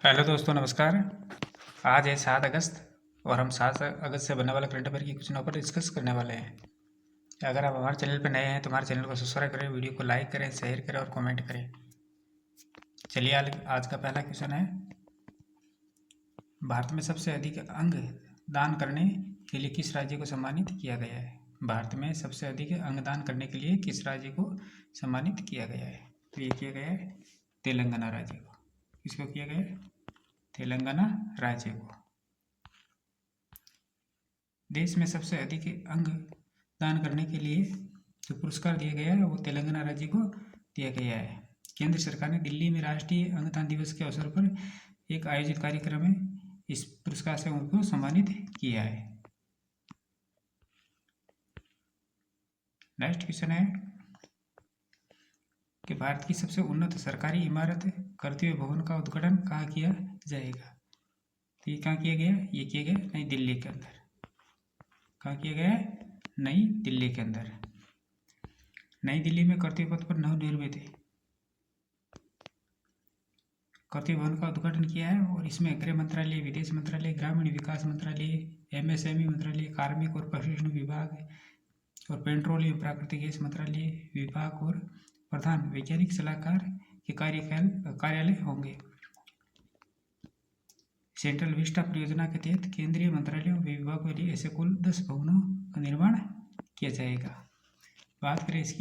Hello दोस्तों, नमस्कार। आज है 7 अगस्त और हम 7 अगस्त से बनने वाले करंट अफेयर की क्वेश्चनों पर डिस्कस करने वाले हैं। अगर आप हमारे चैनल पर नए हैं तो हमारे चैनल को सब्सक्राइब करें, वीडियो को लाइक करें, शेयर करें और कमेंट करें। चलिए आज का पहला क्वेश्चन है, भारत में सबसे अधिक अंग दान करने के लिए किस राज्य को सम्मानित किया गया है? भारत में सबसे अधिक अंगदान करने के लिए किस राज्य को सम्मानित किया गया है? तो ये किया गया है तेलंगाना राज्य को। किसको किया गया है? तेलंगाना राज्य को। देश में सबसे अधिक अंग दान करने के लिए जो पुरस्कार दिया गया है वो तेलंगाना राज्य को दिया गया है। केंद्र सरकार ने दिल्ली में राष्ट्रीय अंगदान दिवस के अवसर पर एक आयोजित कार्यक्रम में इस पुरस्कार से उनको सम्मानित किया है। नेक्स्ट क्वेश्चन है कि भारत की सबसे उन्नत सरकारी इमारत कर्तव्य भवन का उद्घाटन कहाँ किया जाएगा? तो ये कहाँ किया गया? ये किया गया नई दिल्ली के अंदर। कहाँ किया गया है? नई दिल्ली के अंदर। नई दिल्ली में कर्तव्य पथ पर नवनिर्मित कर्तव्य भवन का उद्घाटन किया है और इसमें गृह मंत्रालय, विदेश मंत्रालय, ग्रामीण विकास मंत्रालय, एमएसएमई मंत्रालय, कार्मिक और प्रशिक्षण विभाग और पेट्रोलियम प्राकृतिक गैस मंत्रालय विभाग और प्रधान वैज्ञानिक सलाहकार के कार्यालय होंगे। सेंट्रल विस्टा परियोजना के तहत केंद्रीय मंत्रालयों व विभागों के लिए ऐसे कुल 10 भवनों का निर्माण किया जाएगा। बात करें इस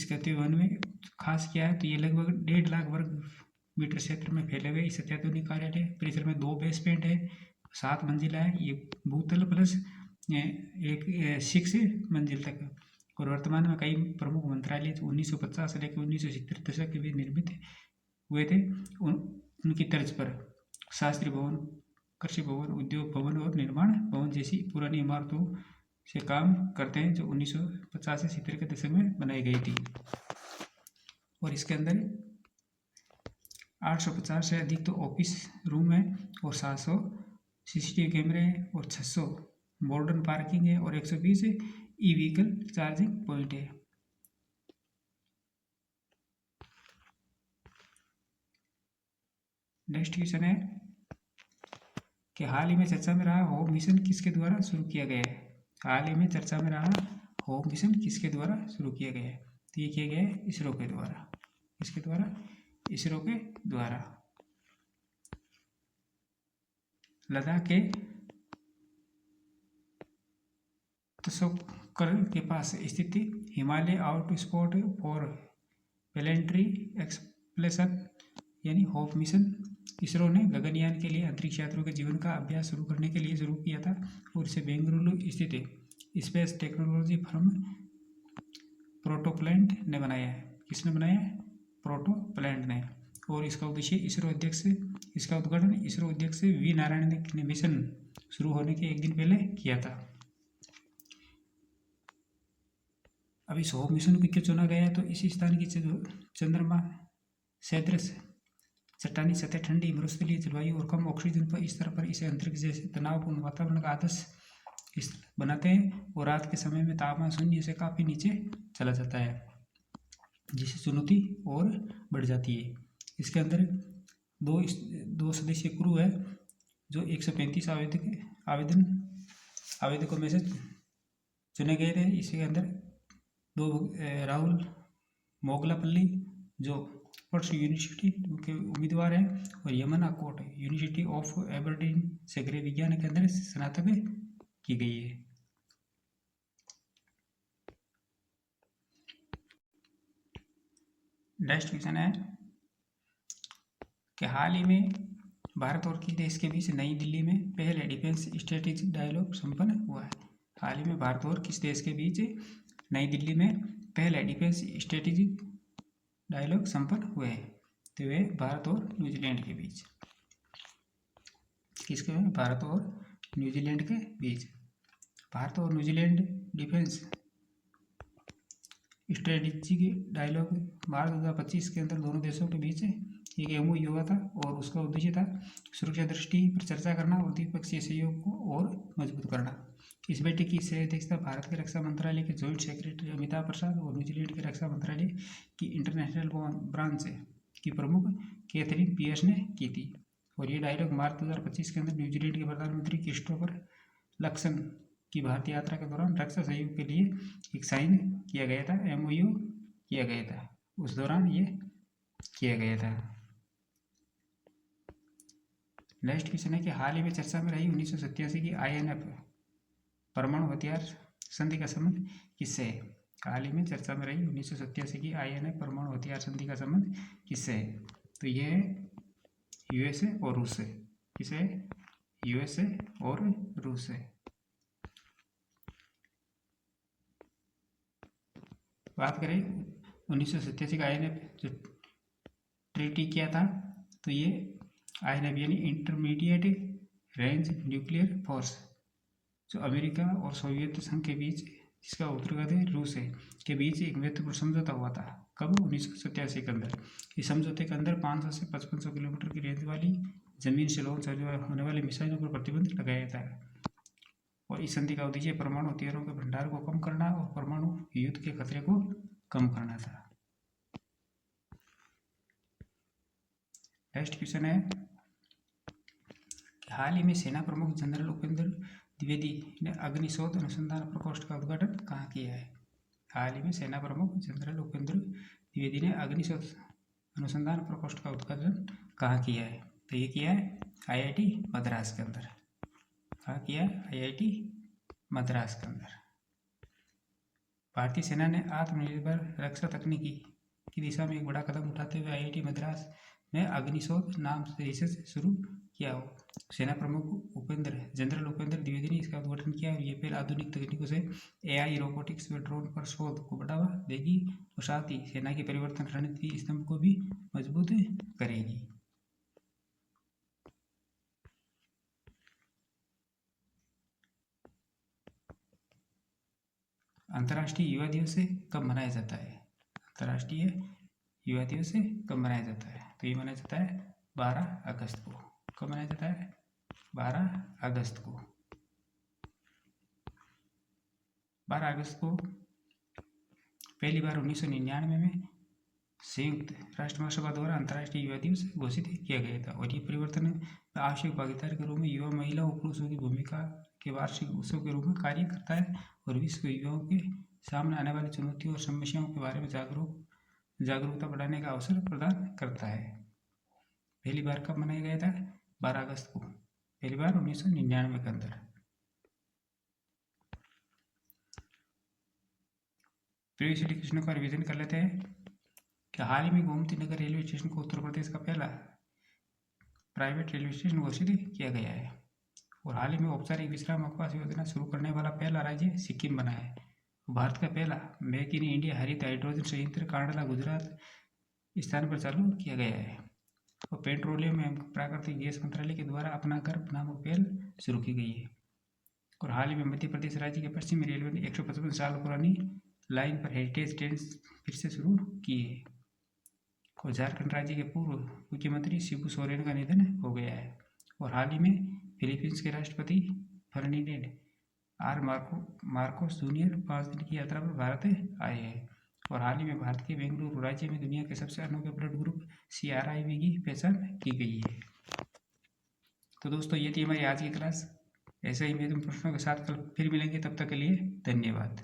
कर्तव्य भवन में खास क्या है तो ये लगभग 1.5 लाख वर्ग मीटर क्षेत्र में फैले हुए इस अत्याधुनिक कार्यालय परिसर में 2 बेसमेंट है, 7 मंजिला है, ये भूतल प्लस एक 6 मंजिल तक। और वर्तमान में कई प्रमुख मंत्रालय 1950 से लेकर 1970 दशक के बीच निर्मित हुए थे। उनकी तर्ज पर शास्त्री भवन, कृषि भवन, उद्योग भवन और निर्माण भवन जैसी पुरानी इमारतों से काम करते हैं जो 1950 से 70 के दशक में बनाई गई थी। और इसके अंदर 850 से अधिक तो ऑफिस रूम है और 700 सीसीटीवी कैमरे हैं और 600 मॉडर्न पार्किंग है और 120 ई व्हीकल चार्जिंग पॉइंट है। नेक्स्ट क्वेश्चन है कि हाल ही में चर्चा में रहा होम मिशन किसके द्वारा शुरू किया गया है? हाल ही में चर्चा में रहा होम मिशन किसके द्वारा शुरू किया गया है? तो ये किया गया है इसरो के द्वारा। किसके द्वारा? इसरो के द्वारा। लद्दाख के तसोकर के पास स्थित हिमालय आउटस्पॉट फॉर प्लेनेटरी एक्सप्लोरेशन यानी होप मिशन इसरो ने गगनयान के लिए अंतरिक्ष यात्रियों के जीवन का अभ्यास शुरू करने के लिए शुरू किया था और इसे बेंगलुरु स्थित स्पेस टेक्नोलॉजी फर्म प्रोटोप्लैंट ने बनाया है। किसने बनाया है? प्रोटोप्लैंट ने। और इसका उद्घाटन इसरो अध्यक्ष वी नारायण ने मिशन शुरू होने के एक दिन पहले किया था। अब इस होप मिशन को क्यों चुना गया है तो इसी स्थान की चंद्रमा सदृश चट्टानी सतह, ठंडी मरुस्थलीय जलवायु और कम ऑक्सीजन पर स्तर पर इसे अंतरिक्ष जैसे तनावपूर्ण वातावरण का आदर्श स्थल बनाते हैं और रात के समय में तापमान 0 से काफ़ी नीचे चला जाता है जिससे चुनौती और बढ़ जाती है। इसके अंदर दो सदस्यीय क्रू है जो 135 आवेदकों में से चुने गए थे। इसके अंदर 2 राहुल मोगलापल्ली जो पर्स यूनिवर्सिटी के उम्मीदवार हैं और यमुना कोट यूनिवर्सिटी ऑफ एबरडीन से गृह विज्ञान के अंदर स्नातक की गई है। नेक्स्ट क्वेश्चन है कि हाल ही में भारत और किस देश के बीच नई दिल्ली में पहले डिफेंस स्ट्रेटेजिक डायलॉग संपन्न हुआ है? हाल ही में भारत और किस देश के बीच नई दिल्ली में पहले डिफेंस स्ट्रेटेजिक डायलॉग संपन्न हुए हैं? तो वे भारत और न्यूजीलैंड के बीच। किसके? भारत और न्यूजीलैंड के बीच। भारत और न्यूजीलैंड डिफेंस स्ट्रेटेजिक डायलॉग मार्च 2025 के अंदर दोनों देशों के बीच एक MOU हुआ था और उसका उद्देश्य था सुरक्षा दृष्टि पर चर्चा करना और द्विपक्षीय सहयोग को और मजबूत करना। इस बैठक की सह अध्यक्षता भारत के रक्षा मंत्रालय के जॉइंट सेक्रेटरी अमिताभ प्रसाद और न्यूजीलैंड के रक्षा मंत्रालय की इंटरनेशनल ब्रांच की प्रमुख कैथरीन पियर्स ने की थी। और ये डायलॉग मार्च 2025 के अंदर न्यूजीलैंड के प्रधानमंत्री क्रिस्टोफर लक्सन की भारतीय यात्रा के दौरान रक्षा सहयोग के लिए एक साइन किया गया था, MOU किया गया था, उस दौरान ये किया गया था। नेक्स्ट क्वेश्चन है कि हाल ही में चर्चा में रही 1987 की INF परमाणु हथियार संधि का संबंध किससे है? हाल ही में चर्चा में रही 1987 की INF परमाणु हथियार संधि का संबंध किससे है? तो ये है USA और रूस से। किसे? USA और रूस से। बात करें 1987 का INF जो ट्रीटी किया था, तो ये INF यानी इंटरमीडिएट रेंज न्यूक्लियर फोर्स, जो अमेरिका और सोवियत संघ के बीच, जिसका उत्तरगत है रूस है, के बीच एक महत्वपूर्ण समझौता हुआ था। कब? 1987 के अंदर। इस समझौते के अंदर 500 से 5500 किलोमीटर की रेंज वाली जमीन से लॉन्च होने वाली मिसाइलों पर प्रतिबंध लगाया था। और इस संधि का उद्देश्य परमाणु हथियारों के भंडार को कम करना और परमाणु युद्ध के खतरे को कम करना था। नेक्स्ट क्वेश्चन है कि हाल ही में सेना प्रमुख जनरल उपेंद्र द्विवेदी ने अग्निशोध अनुसंधान प्रकोष्ठ का उद्घाटन कहाँ किया है? हाल ही में सेना प्रमुख जनरल उपेंद्र द्विवेदी ने अग्निशोध अनुसंधान प्रकोष्ठ का उद्घाटन कहाँ किया है? तो ये किया है IIT मद्रास के अंदर। कहाँ किया है? IIT मद्रास के अंदर। भारतीय सेना ने आत्मनिर्भर रक्षा तकनीकी की दिशा में एक बड़ा कदम उठाते हुए IIT मद्रास में अग्निशोध नाम से रिसर्च शुरू किया हो। सेना प्रमुख जनरल उपेंद्र द्विवेदी ने इसका उद्घाटन किया और ये पहल आधुनिक तकनीकों से AI, रोबोटिक्स व ड्रोन पर शोध को बढ़ावा देगी और साथ ही सेना की परिवर्तन रणनीति स्तंभ को भी मजबूत करेगी। अंतर्राष्ट्रीय युवा दिवस कब मनाया जाता है? अंतर्राष्ट्रीय युवा दिवस कब मनाया जाता है? तो ये मनाया जाता है 12 अगस्त को। कब मनाया जाता है? 12 अगस्त को। 12 अगस्त को पहली बार 1999 में संयुक्त राष्ट्र महासभा द्वारा अंतर्राष्ट्रीय युवा दिवस घोषित किया गया था। और ये परिवर्तन में आवश्यक भागीदारी के रूप में युवा, महिला और पुरुषों की भूमिका के वार्षिक उत्सव के रूप में कार्य करता है और विश्व के युवाओं के सामने आने वाली चुनौतियों और समस्याओं के बारे में जागरूकता बढ़ाने का अवसर प्रदान करता है। पहली बार कब मनाया गया था? 12 अगस्त को, पहली बार 1999 के अंदर। प्रीवियस क्वेश्चन का रिवीजन कर लेते हैं कि हाल ही में गोमती नगर रेलवे स्टेशन को उत्तर प्रदेश का पहला प्राइवेट रेलवे स्टेशन घोषित किया गया है। और हाल ही में औपचारिक विश्राम अवकाश योजना शुरू करने वाला पहला राज्य सिक्किम बना है। भारत का पहला मेक इन इंडिया हरित हाइड्रोजन संयंत्र कांडला, गुजरात स्थान पर चालू किया गया है। और पेट्रोलियम एवं प्राकृतिक गैस मंत्रालय के द्वारा अपना घर नामक पहल शुरू की गई है। और हाल ही में मध्य प्रदेश राज्य के पश्चिमी रेलवे ने 155 साल पुरानी लाइन पर हेरिटेज ट्रेन फिर से शुरू की है। और झारखंड राज्य के पूर्व मुख्यमंत्री शिबू सोरेन का निधन हो गया है। और हाल ही में फिलीपींस के राष्ट्रपति फर्डिनेंड आर मार्कोस जूनियर 5 दिन की यात्रा पर भारत आए हैं। और हाल ही में भारत के बेंगलुरु राज्य में दुनिया के सबसे अनोखे ब्लड ग्रुप CRIB की पहचान की गई है। तो दोस्तों ये थी हमारी आज की क्लास। ऐसे ही मैं तुम प्रश्नों के साथ कल फिर मिलेंगे, तब तक के लिए धन्यवाद।